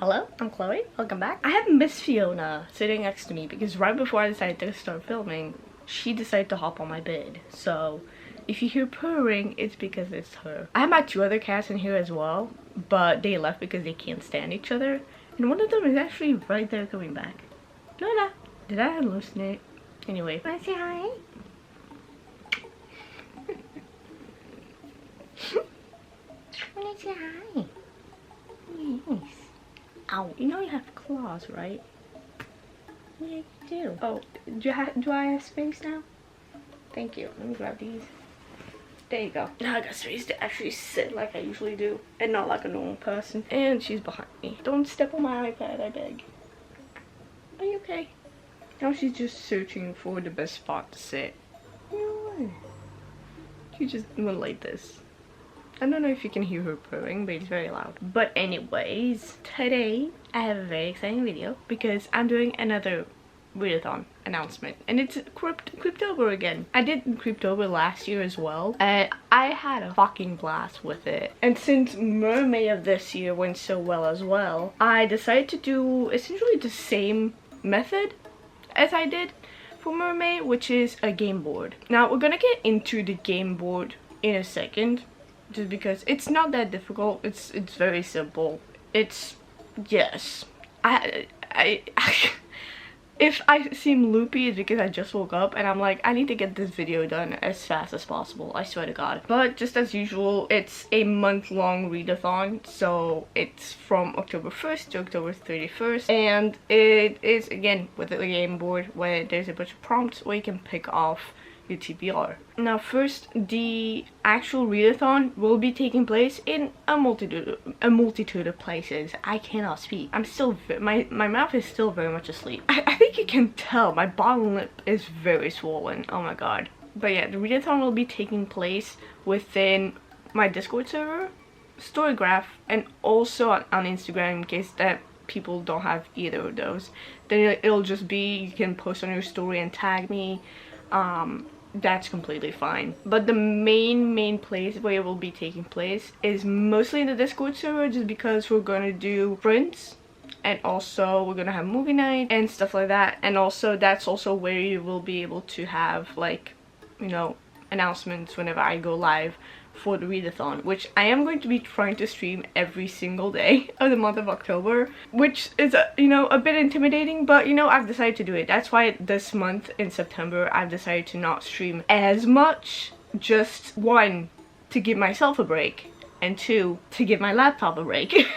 Hello, I'm Chloe. Welcome back. I have Miss Fiona sitting next to me because right before I decided to start filming, she decided to hop on my bed. So if you hear purring, it's because it's her. I have my two other cats in here as well, but they left because they can't stand each other. And one of them is actually right there coming back. Lola, did I hallucinate? Anyway, wanna say hi? Wanna say hi? Yes. Ow, you know you have claws, right? Yeah, you do. Oh, do I have space now? Thank you. Let me grab these. There you go. Now I got space to actually sit like I usually do and not like a normal person. And she's behind me. Don't step on my iPad, I beg. Are you okay? Now she's just searching for the best spot to sit. No. She just went like this. I don't know if you can hear her purring, but it's very loud. But anyways, today I have a very exciting video because I'm doing another Readathon announcement, and it's Creeptober again. I did Creeptober last year as well, and I had a fucking blast with it. And since Mermaid of this year went so well as well, I decided to do essentially the same method as I did for Mermaid, which is a game board. Now we're gonna get into the game board in a second, just because it's not that difficult. It's very simple. It's, yes, I if I seem loopy, it's because I just woke up and I'm like, I need to get this video done as fast as possible, I swear to god. But just as usual, it's a month-long readathon, so it's from October 1st to October 31st, and it is again with the game board where there's a bunch of prompts where you can pick off your TBR. Now first, the actual readathon will be taking place in a multitude of places. I cannot speak. I'm still, my mouth is still very much asleep. I think you can tell my bottom lip is very swollen. Oh my god. But yeah, the readathon will be taking place within my Discord server, Storygraph, and also on Instagram in case that people don't have either of those. Then it'll just be, you can post on your story and tag me. That's completely fine. But the main place where it will be taking place is mostly in the Discord server, just because we're gonna do prints, and also we're gonna have movie night and stuff like that. And also that's also where you will be able to have, like, you know, announcements whenever I go live for the readathon, which I am going to be trying to stream every single day of the month of October, which is you know, a bit intimidating, but you know, I've decided to do it. That's why this month in September I've decided to not stream as much. Just one, to give myself a break, and two, to give my laptop a break.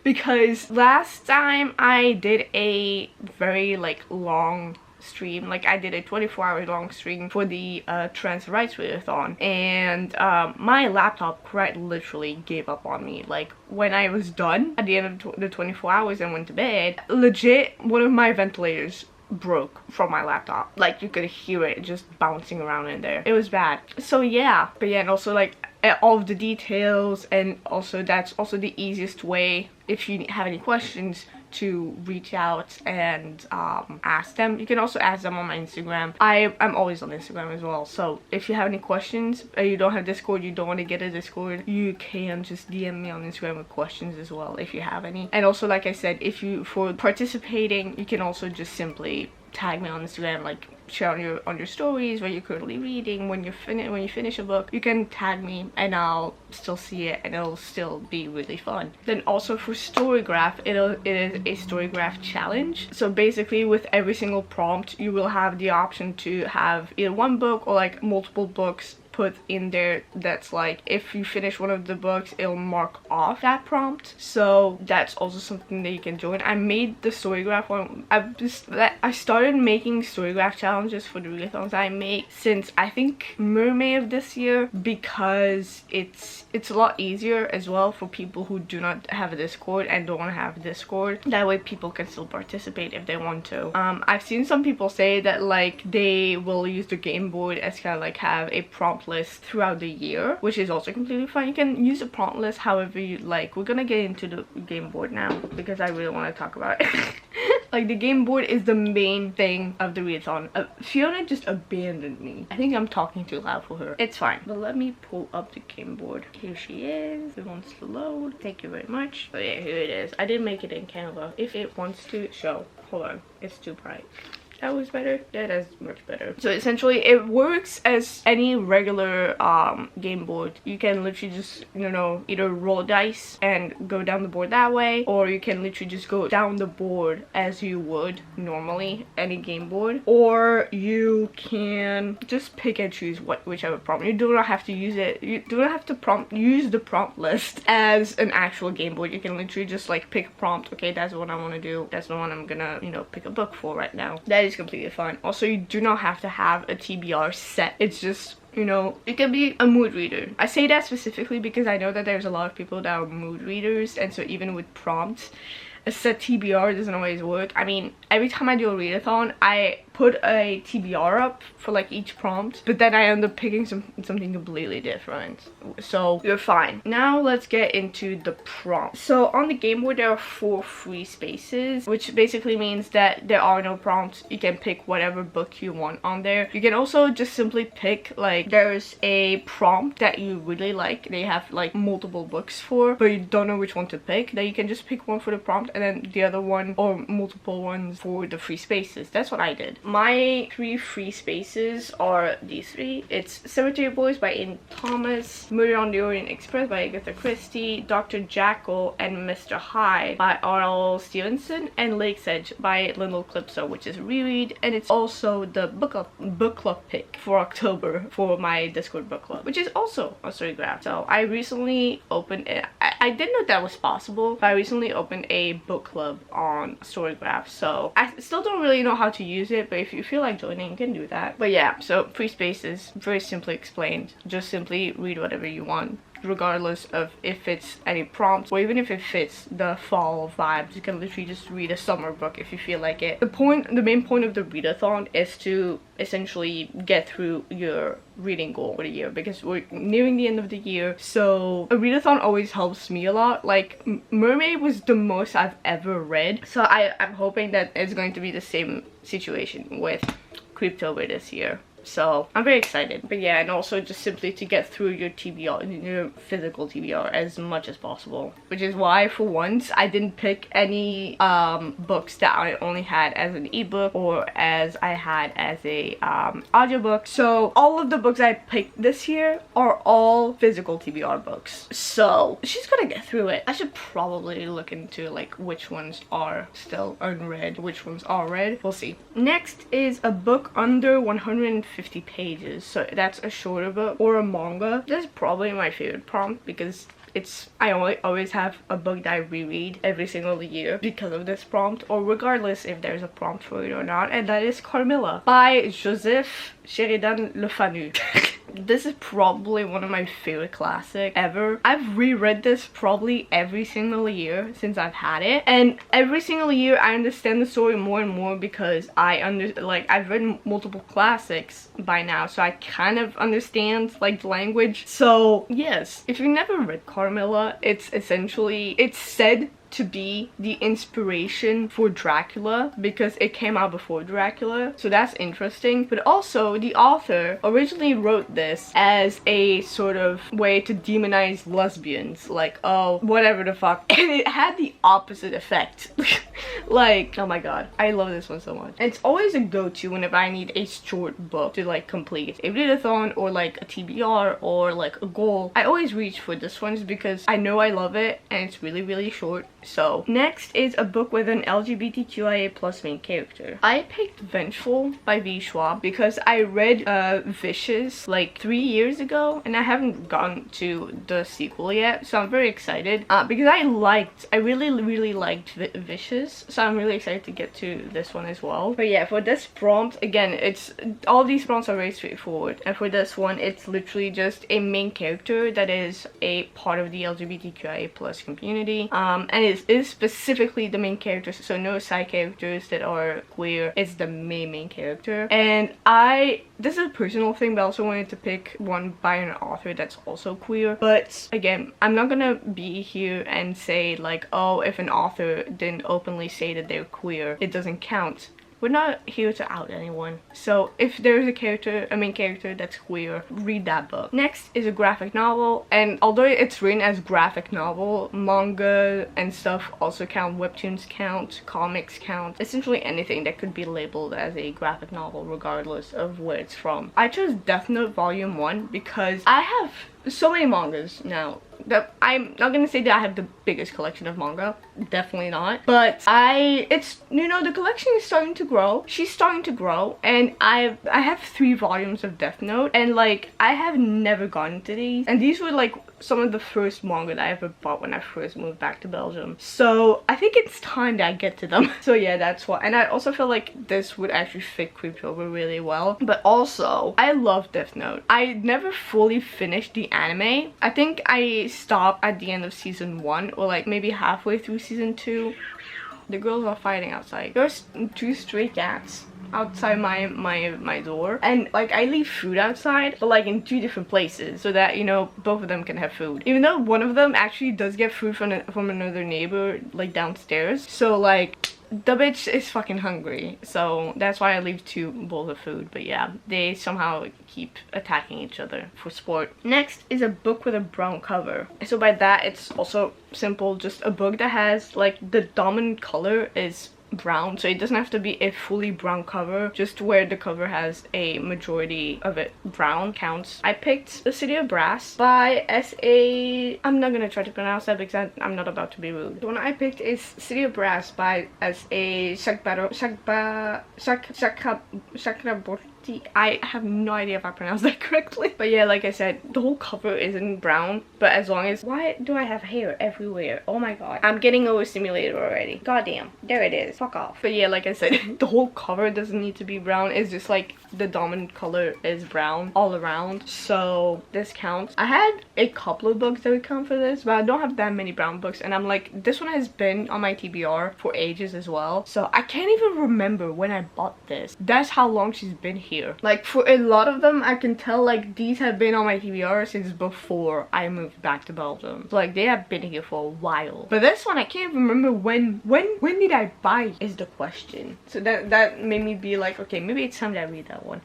Because last time I did a very like long stream, like I did a 24-hour long stream for the trans rights readathon, and my laptop quite literally gave up on me. Like when I was done at the end of the 24 hours and went to bed, legit one of my ventilators broke from my laptop. Like you could hear it just bouncing around in there. It was bad. So yeah, but yeah, and also like all of the details, and also that's also the easiest way if you have any questions to reach out and ask them. You can also ask them on my Instagram. I'm always on Instagram as well, so if you have any questions, you don't have Discord, you don't want to get a Discord, you can just DM me on Instagram with questions as well if you have any. And also, like I said, if you, for participating, you can also just simply tag me on Instagram, like share on your stories what you're currently reading. When you finish a book, you can tag me and I'll still see it, and it'll still be really fun. Then also for Storygraph, it is a Storygraph challenge. So basically with every single prompt you will have the option to have either one book or like multiple books put in there. That's like, if you finish one of the books, it'll mark off that prompt. So that's also something that you can join. I made the Storygraph one. I started making Storygraph challenges for the readathons I make since I think Mermaid of this year, because it's a lot easier as well for people who do not have a Discord and don't want to have a Discord. That way people can still participate if they want to. I've seen some people say that like they will use the game board as kind of like have a prompt list throughout the year, which is also completely fine. You can use a prompt list however you like. We're gonna get into the game board now because I really want to talk about it. Like, the game board is the main thing of the readathon. Fiona just abandoned me. I think I'm talking too loud for her. It's fine. But let me pull up the game board. Here she is. It wants to load. Thank you very much. Oh yeah, here it is. I didn't make it in Canva. If it wants to show. Hold on. It's too bright. That was better. Yeah, that's much better. So essentially it works as any regular game board. You can literally just, you know, either roll dice and go down the board that way, or you can literally just go down the board as you would normally any game board, or you can just pick and choose whichever prompt. You do not have to use it. You do not have to use the prompt list as an actual game board. You can literally just like pick a prompt. Okay, that's what I want to do. That's the one I'm gonna, you know, pick a book for right now. That is completely fine. Also, you do not have to have a TBR set. It's just, you know, it can be a mood reader. I say that specifically because I know that there's a lot of people that are mood readers, and so even with prompts, a set TBR doesn't always work. I mean, every time I do a readathon, I put a TBR up for like each prompt, but then I end up picking something completely different. So you're fine. Now let's get into the prompt. So on the game board there are 4 free spaces, which basically means that there are no prompts. You can pick whatever book you want on there. You can also just simply pick, like, there's a prompt that you really like, they have like multiple books for, but you don't know which one to pick. Then you can just pick one for the prompt and then the other one or multiple ones for the free spaces. That's what I did. My 3 free spaces are these 3. It's Cemetery Boys by Ian Thomas, Murder on the Orient Express by Agatha Christie, Dr. Jekyll and Mr. Hyde by R.L. Stevenson, and Lake's Edge by Lyndall Clipso, which is a reread, and it's also the book club pick for October for my Discord book club, which is also a storygraph. So I recently opened it. I didn't know that was possible, but I recently opened a book club on storygraph, so I still don't really know how to use it, but if you feel like joining, you can do that. But yeah, so free spaces, very simply explained. Just simply read whatever you want, regardless of if it's any prompts or even if it fits the fall vibes. You can literally just read a summer book if you feel like it. The main point of the readathon is to essentially get through your reading goal for the year, because we're nearing the end of the year. So a readathon always helps me a lot. Like, Mermaid was the most I've ever read, so I'm hoping that it's going to be the same situation with Creeptober this year. So I'm very excited. But yeah, and also just simply to get through your TBR, your physical TBR, as much as possible, which is why for once I didn't pick any books that I only had as an ebook or as I had as a audiobook. So all of the books I picked this year are all physical TBR books, so she's gonna get through it. I should probably look into like which ones are still unread, which ones are read. We'll see. Next is a book under 150 pages, so that's a shorter book or a manga. That's probably my favorite prompt because I always have a book that I reread every single year because of this prompt, or regardless if there's a prompt for it or not, and that is Carmilla by Joseph Sheridan Le Fanu. This is probably one of my favorite classics ever. I've reread this probably every single year since I've had it, and every single year I understand the story more and more because I've read multiple classics by now, so I kind of understand like the language. So yes, if you've never read Carmilla, it's said to be the inspiration for Dracula because it came out before Dracula, so that's interesting. But also the author originally wrote this as a sort of way to demonize lesbians, like, oh, whatever the fuck, and it had the opposite effect. Like, oh my god, I love this one so much. And it's always a go-to whenever I need a short book to like complete a readathon or like a TBR or like a goal. I always reach for this one because I know I love it and it's really short. So next is a book with an LGBTQIA+ main character. I picked Vengeful by V. Schwab because I read Vicious like 3 years ago and I haven't gotten to the sequel yet, so I'm very excited because I really liked Vicious, so I'm really excited to get to this one as well. But yeah, for this prompt, again, all these prompts are very straightforward, and for this one it's literally just a main character that is a part of the LGBTQIA+ community, and this is specifically the main characters, so no side characters that are queer. It's the main character. And this is a personal thing, but I also wanted to pick one by an author that's also queer. But again, I'm not gonna be here and say like, oh, if an author didn't openly say that they're queer, it doesn't count. We're not here to out anyone. So if there's a main character that's queer, read that book. Next is a graphic novel, and although it's written as graphic novel, manga and stuff also count, webtoons count, comics count, essentially anything that could be labeled as a graphic novel regardless of where it's from. I chose Death Note Volume 1 because I have so many mangas now. That I'm not gonna say that I have the biggest collection of manga, definitely not, but it's, you know, the collection is starting to grow. She's starting to grow, and I have 3 volumes of Death Note, and like I have never gotten to these, and these were like some of the first manga that I ever bought when I first moved back to Belgium. So I think it's time that I get to them. So yeah, that's why. And I also feel like this would actually fit Creeptober really well. But also, I love Death Note. I never fully finished the anime. I think I stopped at the end of season 1, or like maybe halfway through season 2. The girls are fighting outside. There's 2 stray cats outside my door, and like I leave food outside, but like in 2 different places, so that, you know, both of them can have food, even though one of them actually does get food from another neighbor like downstairs. So like the bitch is fucking hungry, so that's why I leave 2 bowls of food. But yeah, they somehow keep attacking each other for sport. Next is a book with a brown cover. So by that, it's also simple, just a book that has like the dominant color is brown, so it doesn't have to be a fully brown cover, just where the cover has a majority of it brown counts. I picked The City of Brass by S.A. I'm not gonna try to pronounce that because I'm not about to be rude. The one I picked is City of Brass by S.A. Chakraborty. I have no idea if I pronounced that correctly. But yeah, like I said, the whole cover isn't brown, but as long as... Why do I have hair everywhere? Oh my god. I'm getting overstimulated already. Goddamn. There it is. Fuck off. But yeah, like I said, the whole cover doesn't need to be brown. It's just like the dominant color is brown all around. So this counts. I had a couple of books that would count for this, but I don't have that many brown books. And I'm like, this one has been on my TBR for ages as well. So I can't even remember when I bought this. That's how long she's been here. Like for a lot of them, I can tell like these have been on my TBR since before I moved back to Belgium. So like they have been here for a while. But this one, I can't even remember when did I buy is the question. So that made me be like, okay, maybe it's time that I read that one.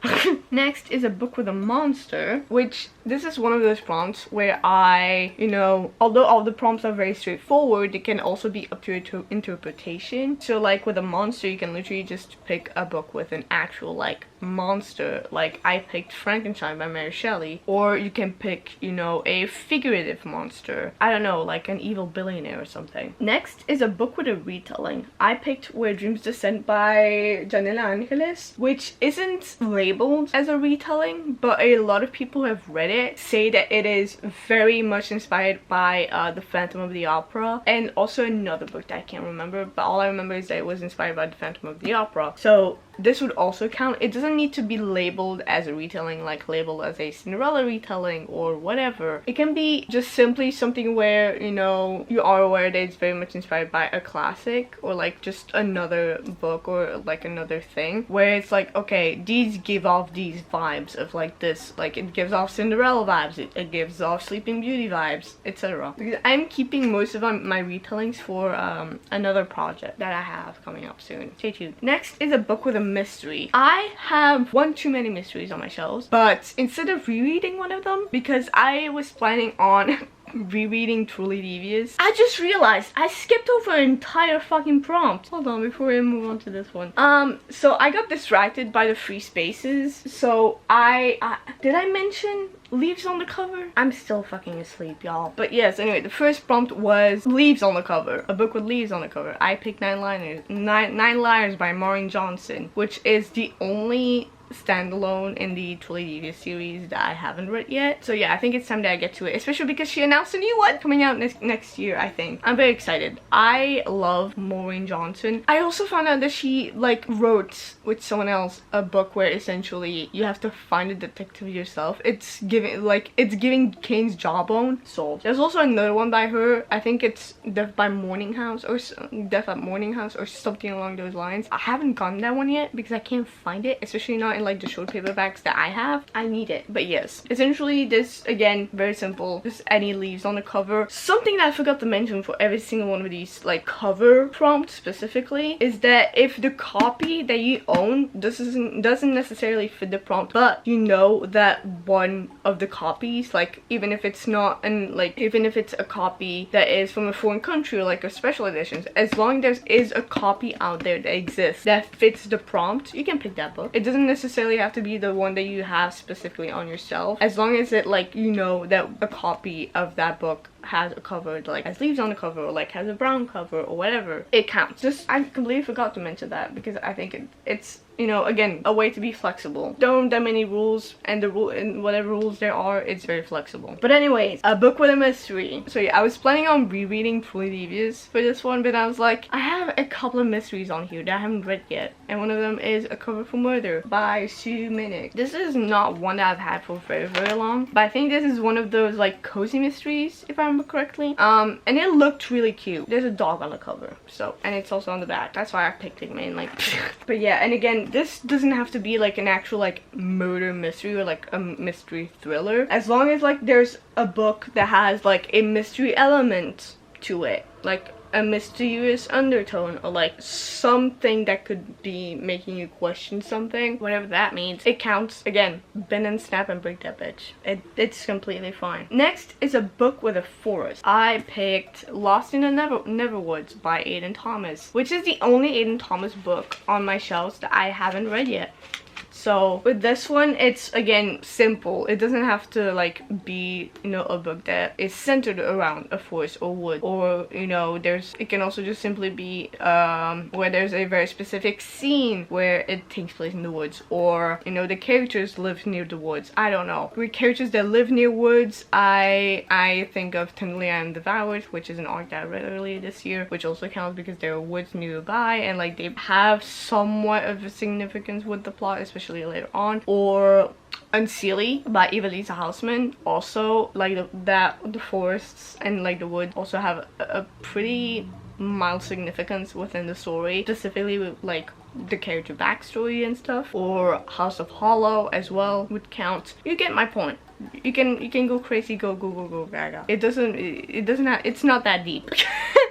Next is a book with a monster, which this is one of those prompts where I, you know, although all the prompts are very straightforward, they can also be up to your interpretation. So like with a monster, you can literally just pick a book with an actual like monster. Like I picked Frankenstein by Mary Shelley, or you can pick, you know, a figurative monster. I don't know, like an evil billionaire or something. Next is a book with a retelling. I picked Where Dreams Descend by Janela Angeles, which isn't labeled as a retelling, but a lot of people who have read it say that it is very much inspired by The Phantom of the Opera, and also another book that I can't remember, but all I remember is that it was inspired by The Phantom of the Opera. So this would also count. It doesn't need to be labeled as a retelling, like labeled as a Cinderella retelling or whatever. It can be just simply something where, you know, you are aware that it's very much inspired by a classic, or like just another book or like another thing, where it's like, okay, these give off these vibes of like this, like it gives off Cinderella vibes, it gives off Sleeping Beauty vibes, etc. Because I'm keeping most of my retellings for another project that I have coming up soon. Stay tuned. Next is a book with a mystery. I have one too many mysteries on my shelves, but instead of rereading one of them, because I was planning on rereading Truly Devious, I just realized I skipped over an entire fucking prompt. Hold on, before we move on to this one. So I got distracted by the free spaces. So did I mention leaves on the cover? I'm still fucking asleep, y'all. But yes, anyway, the first prompt was leaves on the cover. A book with leaves on the cover. I picked Nine Liars by Maureen Johnson, which is the only standalone in the Truly Devious series that I haven't read yet. So yeah, I think it's time that I get to it, especially because she announced a new one coming out next year, I think. I'm very excited. I love Maureen Johnson. I also found out that she like wrote with someone else a book where essentially you have to find a detective yourself. It's giving Kane's Jawbone solved. There's also another one by her. I think it's Death at Morning House or something along those lines. I haven't gotten that one yet because I can't find it, especially not in like the short paperbacks that I have. I need it. But yes, essentially this, again, very simple. Just any leaves on the cover. Something that I forgot to mention for every single one of these like cover prompts specifically is that if the copy that you own doesn't necessarily fit the prompt, but you know that one of the copies, like even if it's not, and like even if it's a copy that is from a foreign country or like a special editions, as long as there is a copy out there that exists that fits the prompt, you can pick that book. It doesn't necessarily have to be the one that you have specifically on yourself, as long as it like you know that a copy of that book has a cover, like has leaves on the cover or like has a brown cover or whatever, it counts. Just, I completely forgot to mention that because I think it's, you know, again, a way to be flexible. Don't that many rules, and whatever rules there are, it's very flexible. But anyways, a book with a mystery. So yeah, I was planning on rereading Truly Devious for this one, but I was like, I have a couple of mysteries on here that I haven't read yet, and one of them is A Cover for Murder by Sue Minnick. This is not one that I've had for very, very long, but I think this is one of those like cozy mysteries, if I remember correctly. And it looked really cute. There's a dog on the cover, so, and it's also on the back. That's why I picked it mainly. But yeah, and again, this doesn't have to be like an actual like murder mystery or like a mystery thriller, as long as like there's a book that has like a mystery element to it, like a mysterious undertone or like something that could be making you question something, whatever that means. It counts. Again, bend and snap and break that bitch. It's completely fine. Next is a book with a forest. I picked Lost in the Neverwoods by Aiden Thomas, which is the only Aiden Thomas book on my shelves that I haven't read yet. So with this one, it's again simple. It doesn't have to like be, you know, a book that is centered around a forest or wood, or you know, it can also just simply be where there's a very specific scene where it takes place in the woods, or you know, the characters live near the woods. I don't know. With characters that live near woods, I think of Tenderly I Am Devoured, which is an arc that I read earlier this year, which also counts because there are woods nearby and like they have somewhat of a significance with the plot, especially later on. Or Unseelie by Eva-Lisa Hausman, also like the forests and like the woods also have a pretty mild significance within the story, specifically with like the character backstory and stuff. Or House of Hollow as well would count. You get my point. You can go crazy, go gaga. It's not that deep.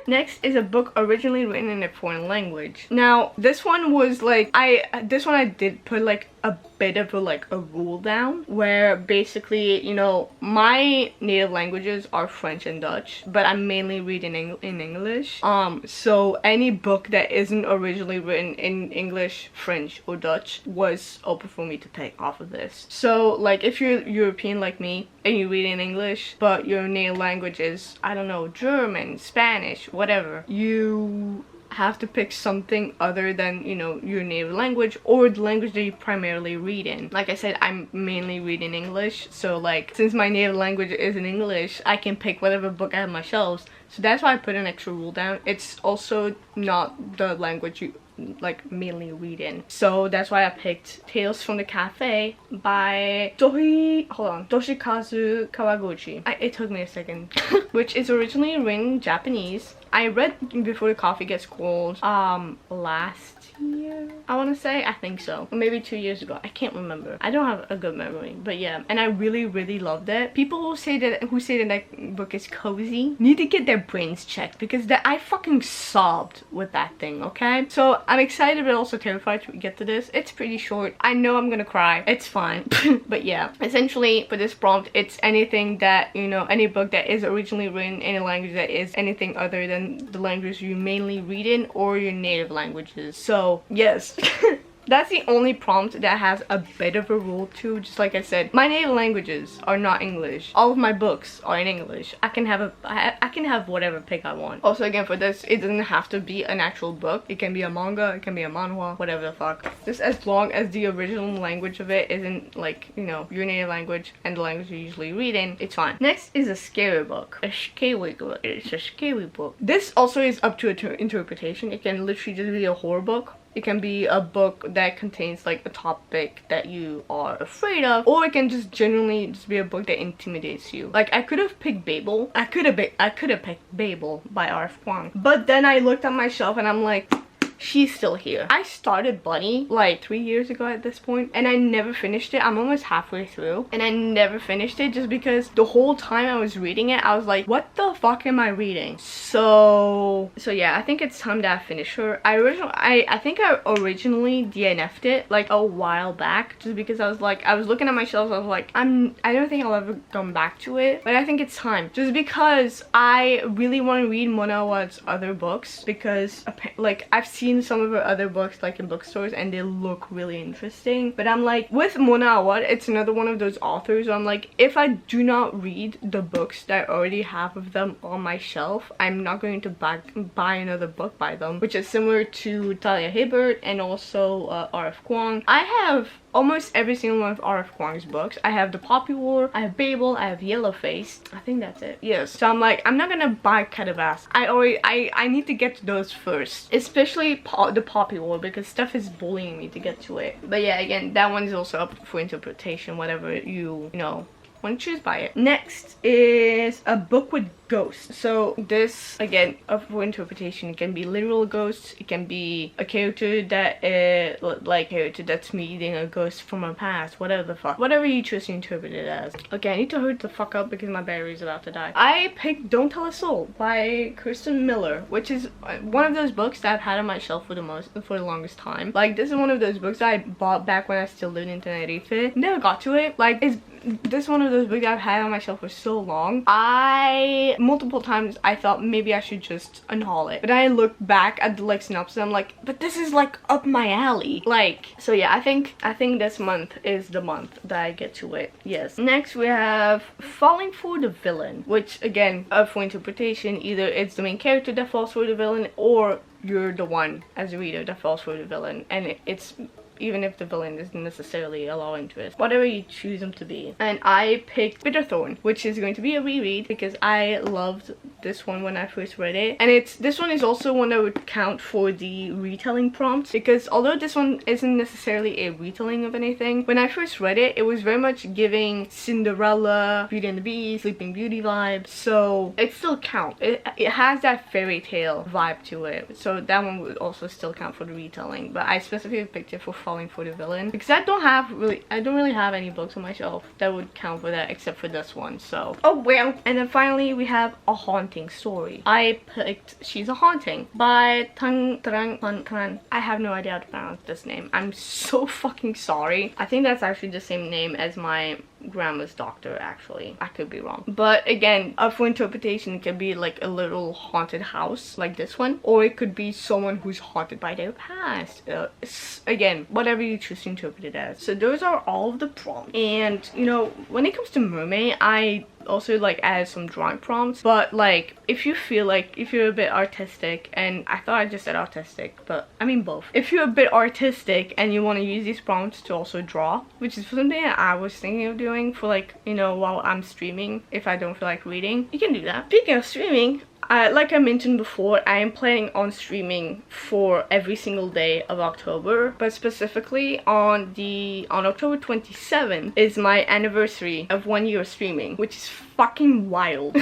Next is a book originally written in a foreign language. Now this one was like, I did put like a bit of a rule down, where basically, you know, my native languages are French and Dutch, but I'm mainly reading in English. So any book that isn't originally written in English, French, or Dutch was open for me to take off of this. So like if you're European like me and you read in English, but your native language is, I don't know, German, Spanish, whatever, you have to pick something other than, you know, your native language or the language that you primarily read in. Like I said, I'm mainly reading English, so like since my native language is in English, I can pick whatever book I have on my shelves. So that's why I put an extra rule down. It's also not the language you like mainly read in. So that's why I picked Tales from the Cafe by Toshikazu Kawaguchi. It took me a second. Which is originally written in Japanese. I read Before the Coffee Gets Cold last year, I want to say. I think so, or maybe 2 years ago. I can't remember. I don't have a good memory, but yeah, and I really loved it. People who say that book is cozy need to get their brains checked, because I fucking sobbed with that thing. Okay, so I'm excited but also terrified to get to this. It's pretty short. I know I'm gonna cry. It's fine. But yeah, essentially for this prompt, it's anything that, you know, any book that is originally written in a language that is anything other than the language you mainly read in or your native languages. So yes. That's the only prompt that has a bit of a rule too. Just like I said, my native languages are not English. All of my books are in English. I can have whatever pick I want. Also, again, for this, it doesn't have to be an actual book. It can be a manga, it can be a manhwa, whatever the fuck. Just as long as the original language of it isn't like, you know, your native language and the language you usually read in, it's fine. Next is a scary book. It's a scary book. This also is up to interpretation. It can literally just be a horror book. It can be a book that contains like a topic that you are afraid of, or it can just generally just be a book that intimidates you. Like, I could have picked Babel. I could have picked Babel by R.F. Kuang. But then I looked at my shelf and I'm like, she's still here. I started Bunny like 3 years ago at this point, and I never finished it. I'm almost halfway through and I never finished it just because the whole time I was reading it, I was like, what the fuck am I reading? So yeah, I think it's time that I finish her. I think I originally DNF'd it like a while back just because I was looking at my shelves. I was like, I don't think I'll ever come back to it, but I think it's time just because I really want to read Mona Awad's other books, because like I've seen some of her other books like in bookstores and they look really interesting. But I'm like, with Mona Awad, it's another one of those authors where I'm like, if I do not read the books that I already have of them on my shelf, I'm not going to buy another book by them, which is similar to Talia Hibbert and also R.F. Kuang. I have almost every single one of R.F. Kuang's books. I have The Poppy War, I have Babel, I have Yellowface. I think that's it. Yes. So I'm like, I'm not gonna buy Cadavas. I need to get to those first. Especially The Poppy War, because stuff is bullying me to get to it. But yeah, again, that one is also up for interpretation, whatever you know, want to choose by it. Next is a book with ghosts. So this, again, up for interpretation. It can be literal ghosts, it can be a character that that's meeting a ghost from a past, whatever the fuck, whatever you choose to interpret it as. Okay, I need to hurry the fuck up because my battery is about to die. I picked Don't Tell a Soul by Kirsten Miller, which is one of those books that I've had on my shelf for the longest time. Like, this is one of those books that I bought back when I still lived in Tenerife. Never got to it. Like, this one of those books that I've had on my shelf for so long. Multiple times I thought maybe I should just unhaul it, but I looked back at the like synopsis, I'm like, but this is like up my alley. Like, so yeah, I think this month is the month that I get to it. Yes. Next we have Falling for the Villain, which again, up for interpretation. Either it's the main character that falls for the villain, or you're the one as a reader that falls for the villain, and it's even if the villain isn't necessarily a love interest, whatever you choose them to be. And I picked Readathon, which is going to be a reread because I loved this one when I first read it. And this one is also one that would count for the retelling prompt, because although this one isn't necessarily a retelling of anything, when I first read it, it was very much giving Cinderella, Beauty and the Beast, Sleeping Beauty vibes, so it still counts. It has that fairy tale vibe to it, so that one would also still count for the retelling. But I specifically picked it for Falling for the Villain because I don't really have any books on my shelf that would count for that except for this one, so oh well. And then finally we have A Haunting Story. I picked She's a Haunting by Tang Tran. I have no idea how to pronounce this name. I'm so fucking sorry. I think that's actually the same name as my grandma's doctor, actually. I could be wrong. But again, up for interpretation, it can be like a little haunted house like this one, or it could be someone who's haunted by their past. Again, whatever you choose to interpret it as. So those are all of the prompts. And you know, when it comes to mermaid, I also like add some drawing prompts, but like if you feel like if you're a bit artistic, and I thought I just said artistic, but I mean both. If you're a bit artistic and you want to use these prompts to also draw, which is something that I was thinking of doing for, like, you know, while I'm streaming, if I don't feel like reading, you can do that. Speaking of streaming, like I mentioned before, I am planning on streaming for every single day of October, but specifically on October 27th is my anniversary of 1 year streaming, which is fucking wild.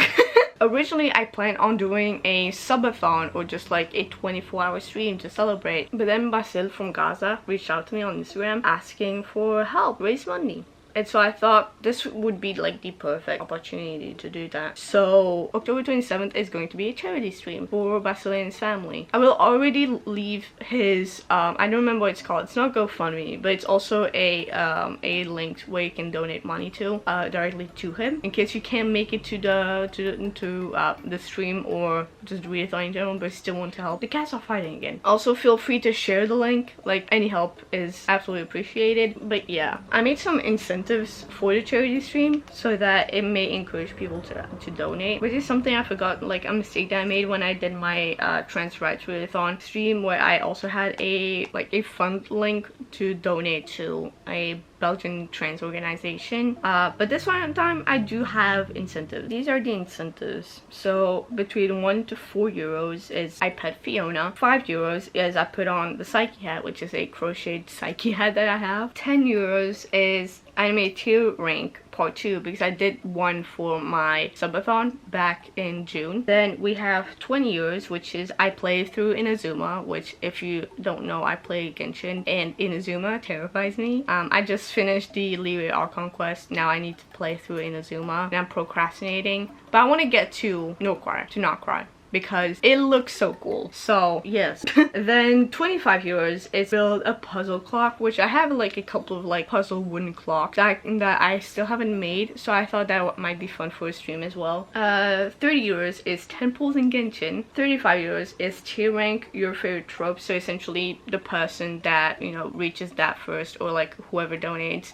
Originally, I planned on doing a subathon, or just like a 24-hour stream to celebrate, but then Basel from Gaza reached out to me on Instagram asking for help, raise money. And so I thought this would be like the perfect opportunity to do that. So October 27th is going to be a charity stream for Basel and his family. I will already leave his I don't remember what it's called. It's not GoFundMe, but it's also a link where you can donate money to directly to him in case you can't make it to the stream or just Readathon in general, but still want to help. The cats are fighting again. Also, feel free to share the link. Like, any help is absolutely appreciated. But yeah, I made some incentives for the charity stream so that it may encourage people to donate, which is something I forgot, like a mistake that I made when I did my trans rights Readathon stream, where I also had a fund link to donate to a Belgian trans organization. But this one time I do have incentives. These are the incentives. So between 1 to 4 euros is I pet Fiona. 5 euros is I put on the Psyche hat, which is a crocheted Psyche hat that I have. 10 euros is I made tier rank part 2 because I did one for my subathon back in June. Then we have 20 euros, which is I play through Inazuma, which if you don't know, I play Genshin and Inazuma terrifies me. I just finished the Leeway Archon quest. Now I need to play through Inazuma and I'm procrastinating, but I want to get to Not Cry because it looks so cool. So yes. Then 25 euros is build a puzzle clock, which I have like a couple of like puzzle wooden clocks that I still haven't made, so I thought that might be fun for a stream as well. 30 euros is temples in Genshin. 35 euros is tier rank your favorite trope, so essentially the person that, you know, reaches that first, or like whoever donates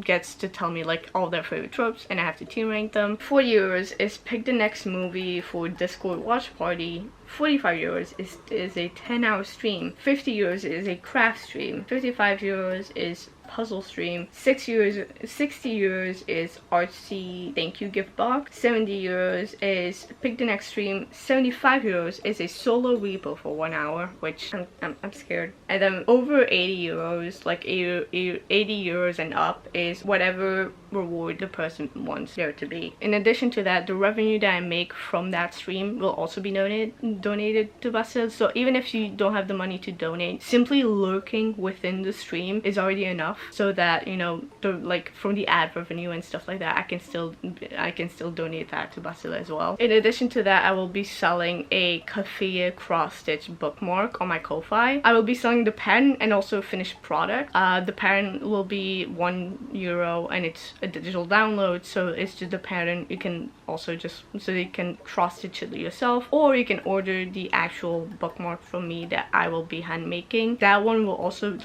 gets to tell me like all their favorite tropes and I have to team rank them. 40 euros is pick the next movie for Discord watch party. 45 euros is a 10-hour stream. 50 euros is a craft stream. 55 euros is puzzle stream. 60 euros is artsy thank you gift box. 70 euros is pick the next stream. 75 euros is a solo repo for 1 hour, which I'm scared. And then over 80 euros, like 80 euros and up, is whatever reward the person wants there to be. In addition to that, the revenue that I make from that stream will also be donated to Basel. So even if you don't have the money to donate, simply lurking within the stream is already enough, so that, you know, like from the ad revenue and stuff like that, I can still donate that to Basel as well. In addition to that, I will be selling a Café cross stitch bookmark on my Ko-fi. I will be selling the pen and also finished product. The pen will be €1 and it's a digital download, so it's just the pattern. You can also just, so you can cross stitch it yourself, or you can order the actual bookmark from me that I will be hand making. That one will also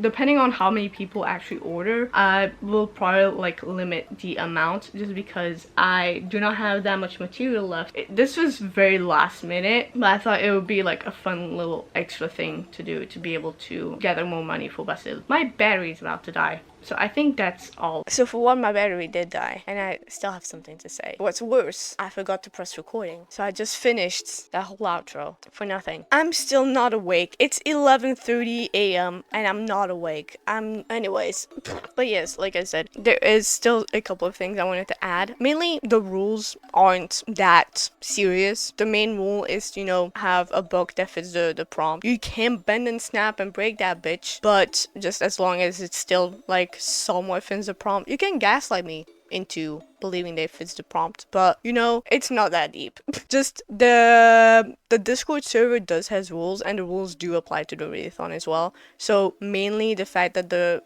depending on how many people actually order, I will probably like limit the amount, just because I do not have that much material left. This was very last minute, but I thought it would be like a fun little extra thing to do to be able to gather more money for Basel. My battery is about to die. So I think that's all. So for one, my battery did die, and I still have something to say. What's worse, I forgot to press recording. So I just finished that whole outro for nothing. I'm still not awake. It's 11:30 a.m. and I'm not awake. Anyways. But yes, like I said, there is still a couple of things I wanted to add. Mainly, the rules aren't that serious. The main rule is, you know, have a book that fits the prompt. You can bend and snap and break that bitch, but just as long as it's still like somewhat fits the prompt. You can gaslight me into believing that it fits the prompt, but you know, it's not that deep. Just the Discord server does has rules, and the rules do apply to the Readathon as well. So mainly the fact that the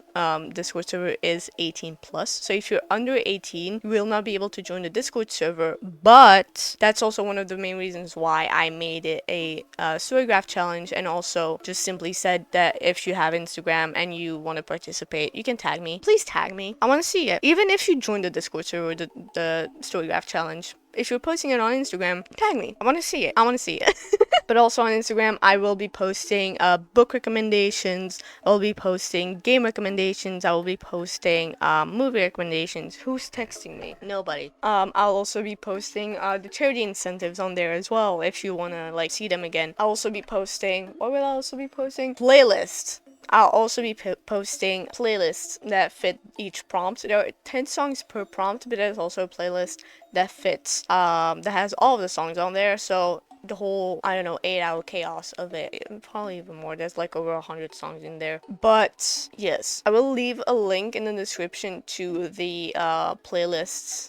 Discord server is 18 plus. So if you're under 18, you will not be able to join the Discord server, but that's also one of the main reasons why I made it a storygraph challenge, and also just simply said that if you have Instagram and you want to participate, you can tag me. Please tag me. I want to see it. Even if you join the Discord server, the storygraph challenge, if you're posting it on Instagram, tag me. I want to see it. I want to see it. But also on Instagram, I will be posting book recommendations. I will be posting game recommendations. I will be posting movie recommendations. Who's texting me? Nobody. I'll also be posting the charity incentives on there as well, if you want to like see them again. I'll also be posting, what will I also be posting? Playlists. I'll also be posting playlists that fit each prompt. There are 10 songs per prompt, but there's also a playlist that fits, that has all of the songs on there. So the whole, I don't know, 8-hour chaos of it. Probably even more. There's like over 100 songs in there. But yes, I will leave a link in the description to the playlists,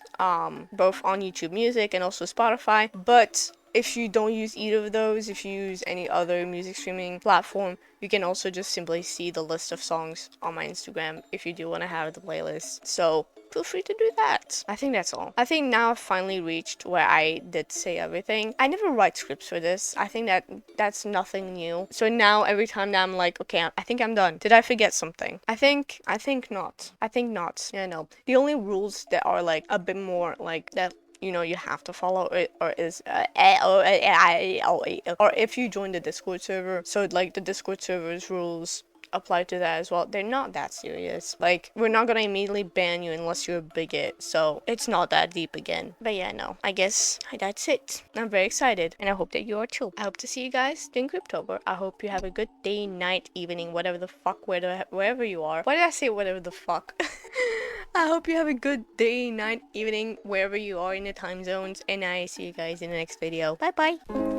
both on YouTube Music and also Spotify. But if you don't use either of those, if you use any other music streaming platform, you can also just simply see the list of songs on my Instagram if you do want to have the playlist. So feel free to do that. I think that's all. I think now I've finally reached where I did say everything. I never write scripts for this. I think that's nothing new. So now every time that I'm like, okay, I think I'm done. Did I forget something? I think not. I think not. Yeah, no. The only rules that are like a bit more like that, you know, you have to follow it, or is or if you join the Discord server, so like the Discord server's rules apply to that as well. They're not that serious. Like, we're not gonna immediately ban you unless you're a bigot, so it's not that deep again. But yeah, no, I guess that's it. I'm very excited, and I hope that you are too. I hope to see you guys during Creeptober. I hope you have a good day, night, evening, whatever the fuck, wherever you are. Why did I say whatever the fuck? I hope you have a good day, night, evening, wherever you are in the time zones, and I see you guys in the next video. Bye bye!